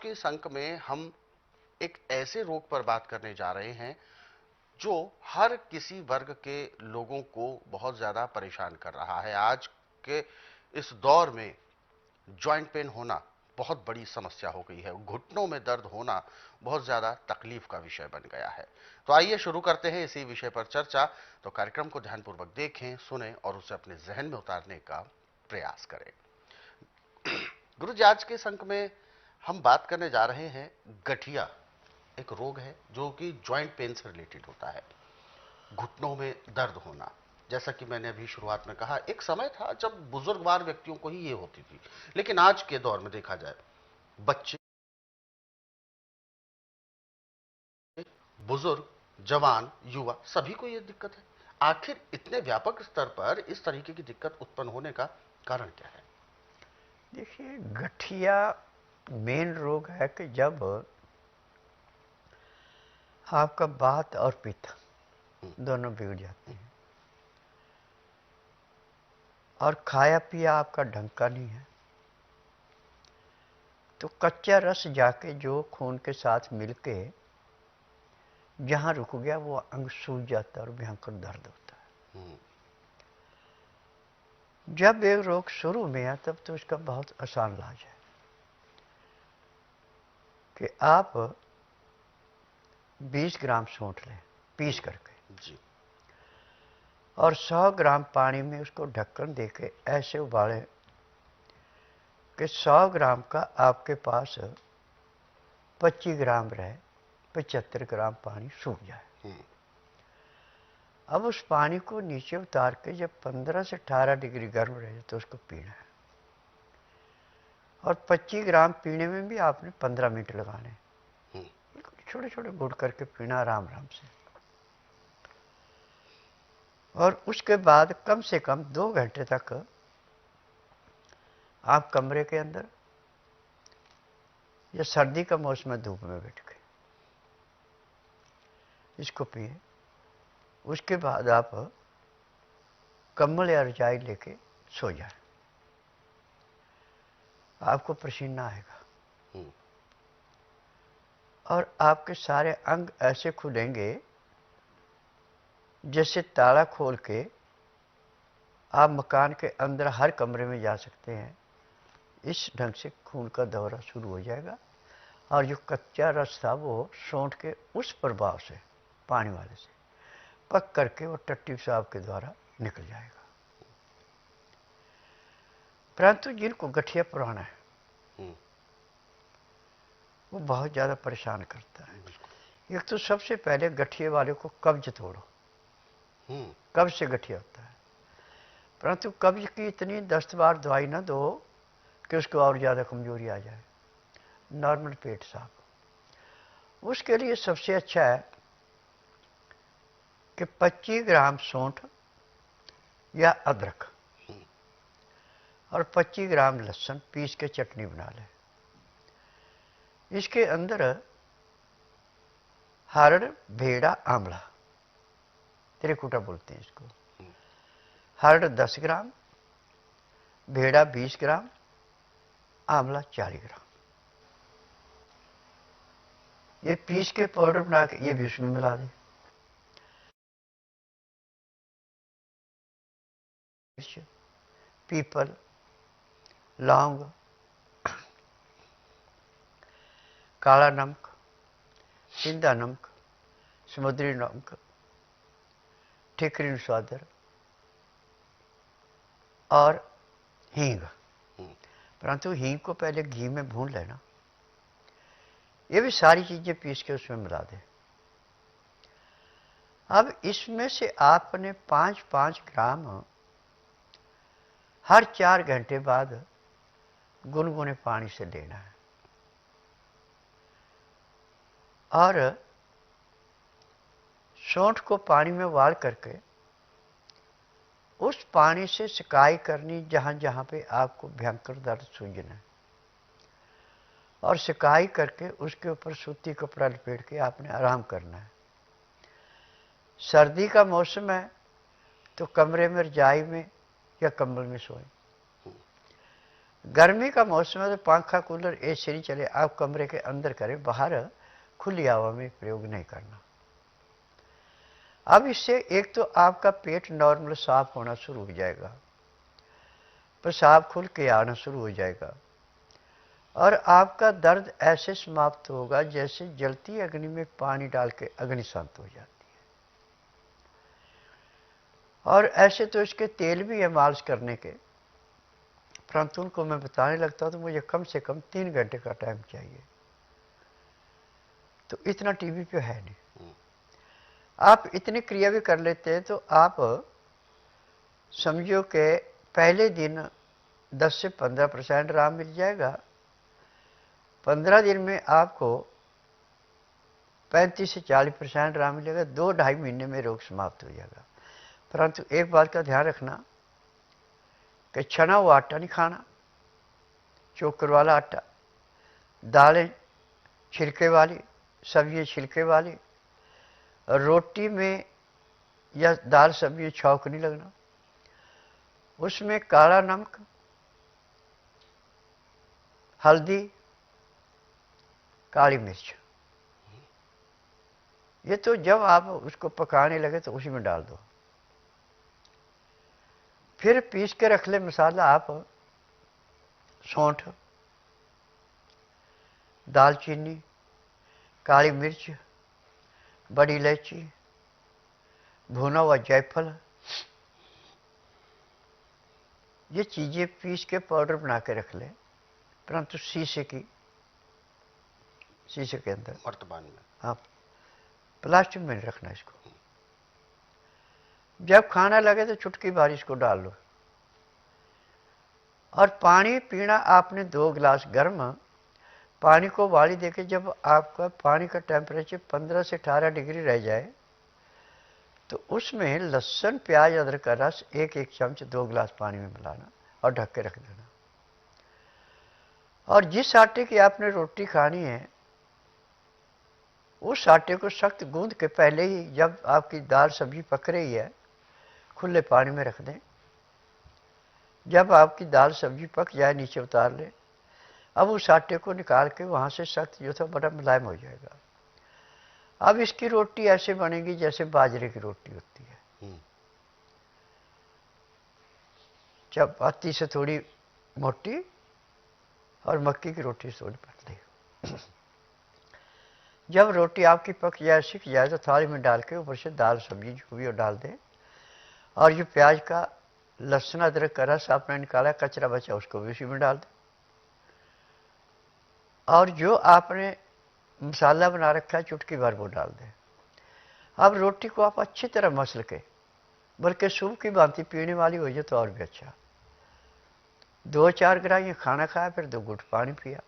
के इस अंक में हम एक ऐसे रोग पर बात करने जा रहे हैं जो हर किसी वर्ग के लोगों को बहुत ज्यादा परेशान कर रहा है। आज के इस दौर में जॉइंट पेन होना बहुत बड़ी समस्या हो गई है। घुटनों में दर्द होना बहुत ज्यादा तकलीफ का विषय बन गया है। तो आइए शुरू करते हैं इसी विषय पर चर्चा। तो कार्यक्रम को ध्यानपूर्वक देखें, सुने और उसे अपने जहन में उतारने का प्रयास करें। गुरु जी, आज के इस अंक में हम बात करने जा रहे हैं गठिया। एक रोग है जो कि जॉइंट पेन से रिलेटेड होता है, घुटनों में दर्द होना। जैसा कि मैंने अभी शुरुआत में कहा, एक समय था जब बुजुर्गवार व्यक्तियों को ही ये होती थी, लेकिन आज के दौर में देखा जाए बच्चे, बुजुर्ग, जवान, युवा सभी को ये दिक्कत है। आखिर इतने व्यापक स्तर पर इस तरीके की दिक्कत उत्पन्न होने का कारण क्या है? देखिए, गठिया मेन रोग है कि जब आपका वात और पित्त दोनों बिगड़ जाते हैं और खाया पिया आपका ढंग का नहीं है, तो कच्चा रस जाके जो खून के साथ मिलके जहां रुक गया वो अंग सूज जाता है और भयंकर दर्द होता है। जब एक रोग शुरू में है तब तो इसका बहुत आसान इलाज है कि आप 20 ग्राम सौंठ लें पीस करके जी। और 100 ग्राम पानी में उसको ढक्कन देके ऐसे उबालें कि 100 ग्राम का आपके पास 25 ग्राम रहे, 75 ग्राम पानी सूख जाए। अब उस पानी को नीचे उतार के जब 15 से 18 डिग्री गर्म रहे तो उसको पीना है, और 25 ग्राम पीने में भी आपने 15 मिनट लगाने, छोटे छोटे घूंट करके पीना आराम आराम से। और उसके बाद कम से कम 2 घंटे तक आप कमरे के अंदर या सर्दी का मौसम में धूप में बैठ के इसको पिए। उसके बाद आप कंबल या रजाई लेके सो जाए, आपको पसीना आएगा और आपके सारे अंग ऐसे खुलेंगे जैसे ताला खोल के आप मकान के अंदर हर कमरे में जा सकते हैं। इस ढंग से खून का दौरा शुरू हो जाएगा और जो कच्चा रस था वो सौंठ के उस प्रभाव से, पानी वाले से पक करके वो टट्टी साहब के द्वारा निकल जाएगा। परंतु जिनको गठिया पुराना है वो बहुत ज़्यादा परेशान करता है। एक तो सबसे पहले गठिए वाले को कब्ज तोड़ो। कब्ज से गठिया होता है, परंतु कब्ज की इतनी 10 बार दवाई ना दो कि उसको और ज़्यादा कमजोरी आ जाए। नॉर्मल पेट साफ, उसके लिए सबसे अच्छा है कि 25 ग्राम सौंठ या अदरक और 25 ग्राम लहसुन पीस के चटनी बना लें। इसके अंदर हरड़, भेड़ा, आंवला, त्रिकुटा बोलते हैं इसको। हरड़ 10 ग्राम, भेड़ा 20 ग्राम, आंवला 40 ग्राम, ये पीस के पाउडर बना के ये भी उसमें मिला दें। पीपल, लौंग, काला नमक, सिंधा नमक, समुद्री नमक, ठिकरी स्वादर और हींग। परंतु हींग को पहले घी में भून लेना। ये भी सारी चीजें पीस के उसमें मिला दें। अब इसमें से आपने 5-5 ग्राम हर 4 घंटे बाद गुनगुने पानी से लेना है और सौंठ को पानी में उबाल करके उस पानी से सिकाई करनी जहां जहां पे आपको भयंकर दर्द सूझना है, और सिकाई करके उसके ऊपर सूती कपड़ा लपेट के आपने आराम करना है। सर्दी का मौसम है तो कमरे में रजाई में या कंबल में सोएं। गर्मी का मौसम है तो पंखा कूलर एसी नहीं चले, आप कमरे के अंदर करें, बाहर खुली हवा में प्रयोग नहीं करना। अब इससे एक तो आपका पेट नॉर्मल साफ होना शुरू हो जाएगा, पेशाब खुल के आना शुरू हो जाएगा, और आपका दर्द ऐसे समाप्त होगा जैसे जलती अग्नि में पानी डाल के अग्नि शांत हो जाती है। और ऐसे तो इसके तेल भी है मालिश करने के, परंतु उनको मैं बताने लगता हूं तो मुझे कम से कम 3 घंटे का टाइम चाहिए, तो इतना टीवी पे है नहीं। आप इतनी क्रिया भी कर लेते हैं तो आप समझो कि पहले दिन 10 से 15% आराम मिल जाएगा, 15 दिन में आपको 35 से 40% आराम मिलेगा, 2-2.5 महीने में रोग समाप्त हो जाएगा। परंतु एक बात का ध्यान रखना कि छना हुआ आटा नहीं खाना, चोकर वाला आटा, दालें छिलके वाली, सब्जी छिलके वाली, रोटी में या दाल सब्जी छौंक नहीं लगना, उसमें काला नमक, हल्दी, काली मिर्च, ये तो जब आप उसको पकाने लगे तो उसी में डाल दो। फिर पीस के रख ले मसाला आप, सौंठ, दालचीनी, काली मिर्च, बड़ी इलायची, भुना हुआ जायफल, ये चीजें पीस के पाउडर बना के रख ले, परंतु शीशे के अंदर, वर्तमान में। हाँ, प्लास्टिक में नहीं रखना इसको। जब खाना लगे तो चुटकी भर इसको डाल लो। और पानी पीना आपने 2 गिलास गर्म पानी को उबाली देके, जब आपका पानी का टेम्परेचर 15 से 18 डिग्री रह जाए तो उसमें लहसुन प्याज अदरक का रस 1-1 चम्मच 2 गिलास पानी में मिलाना और ढक के रख देना। और जिस आटे की आपने रोटी खानी है उस आटे को सख्त गूंद के पहले ही, जब आपकी दाल सब्जी पक रही है, खुले पानी में रख दें। जब आपकी दाल सब्जी पक जाए नीचे उतार लें। अब उस आटे को निकाल के वहां से सख्त जो था बड़ा मुलायम हो जाएगा। अब इसकी रोटी ऐसे बनेगी जैसे बाजरे की रोटी होती है, चपाती से थोड़ी मोटी और मक्की की रोटी से थोड़ी पतली। जब रोटी आपकी पक जाए, सिक जाए, तो थाली में डाल के ऊपर से दाल सब्जी जो भी वो डाल दें। और जो प्याज का लहसुन अदरक का रस आपने निकाला कचरा बचा उसको भी उसी में डाल दें। और जो आपने मसाला बना रखा है चुटकी भर वो डाल दें। अब रोटी को आप अच्छी तरह मसल के, बल्कि सूप की भांति पीने वाली हो जाए तो और भी अच्छा। 2-4 ग्राही खाना खाया, फिर 2 घुट पानी पिया,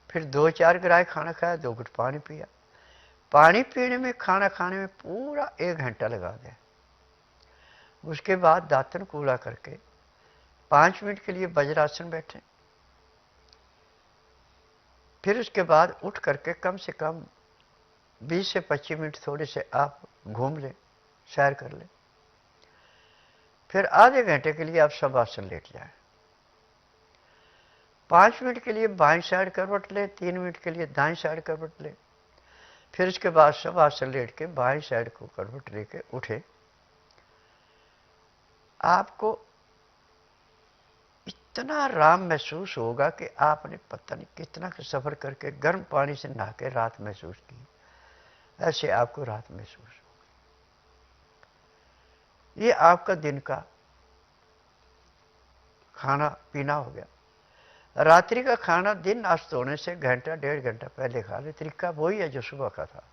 फिर 2-4 ग्राही खाना खाया, 2 घुट पानी पिया। पानी पीने में, खाना खाने में पूरा 1 घंटा लगा दें। उसके बाद दांतन कूला करके 5 मिनट के लिए वज्रासन बैठें। फिर उसके बाद उठ करके कम से कम 20 से 25 मिनट थोड़े से आप घूम लें, सैर कर लें। फिर आधे घंटे के लिए आप शवासन लेट जाएं। 5 मिनट के लिए बाईं साइड करवट लें, 3 मिनट के लिए दाईं साइड करवट लें। फिर उसके बाद शवासन लेट के बाईं साइड को करवट लेके उठे। आपको इतना आराम महसूस होगा कि आपने पता नहीं कितना का सफर करके गर्म पानी से नहा के रात महसूस की, ऐसे आपको रात महसूस होगा। ये आपका दिन का खाना पीना हो गया। रात्रि का खाना दिन अस्त होने से घंटा 1.5 घंटा पहले खा ले। तरीका वही है जो सुबह का था,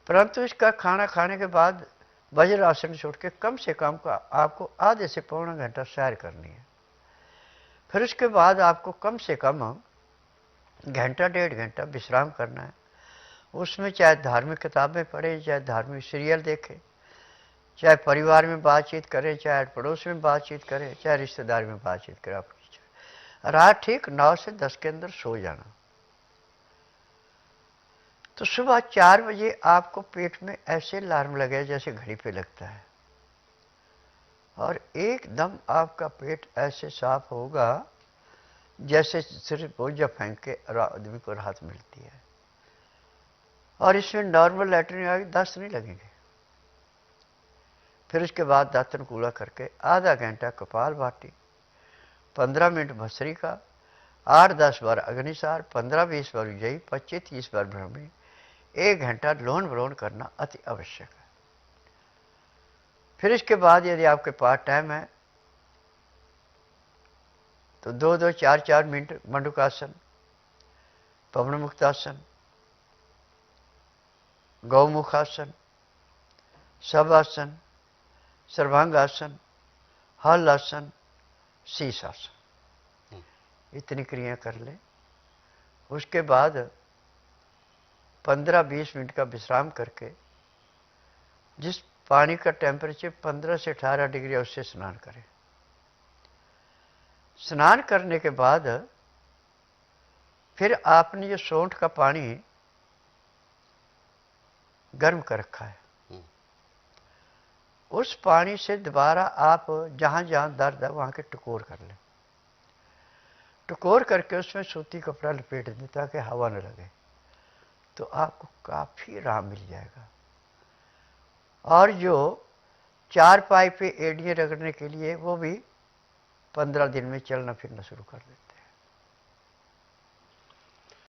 परंतु इसका खाना खाने के बाद वज्रासन छोड़ के कम से कम का आपको आधे से पौना घंटा सैर करनी है। फिर उसके बाद आपको कम से कम घंटा 1.5 घंटा विश्राम करना है। उसमें चाहे धार्मिक किताबें पढ़ें, चाहे धार्मिक सीरियल देखें, चाहे परिवार में बातचीत करें, चाहे पड़ोस में बातचीत करें, चाहे रिश्तेदार में बातचीत करें। आपकी रात ठीक 9 से 10 के अंदर सो जाना। तो सुबह 4 बजे आपको पेट में ऐसे अलार्म लगे जैसे घड़ी पे लगता है। और एकदम आपका पेट ऐसे साफ होगा जैसे सिर्फ बोझा फेंक के आदमी को राहत मिलती है। और इसमें नॉर्मल लैट्रिन आगे 10 नहीं लगेंगे। फिर उसके बाद दातन कूड़ा करके आधा घंटा कपालभाति, 15 मिनट भस्त्री का, 8-10 बार अग्निसार, 15-20 बार विजयी, 25-30 बार भ्रमणी, 1 घंटा लोन विलोन करना अति आवश्यक है। फिर इसके बाद यदि आपके पास टाइम है तो 2-2, 4-4 मिनट मंडूकासन, पवन मुक्तासन, गौमुखासन, शवासन, सर्वांगासन, हलासन, शीर्षासन, इतनी क्रिया कर ले। उसके बाद 15-20 मिनट का विश्राम करके जिस पानी का टेम्परेचर 15 से 18 डिग्री है उससे स्नान करें। स्नान करने के बाद फिर आपने जो सोंठ का पानी गर्म कर रखा है उस पानी से दोबारा आप जहां जहां दर्द है वहां के टकोर कर लें। टकोर करके उसमें सूती कपड़ा लपेट दें ताकि हवा न लगे, तो आपको काफ़ी आराम मिल जाएगा। और जो चारपाई पे एड़ियाँ रगड़ने के लिए वो भी 15 दिन में चलना फिरना शुरू कर देते हैं।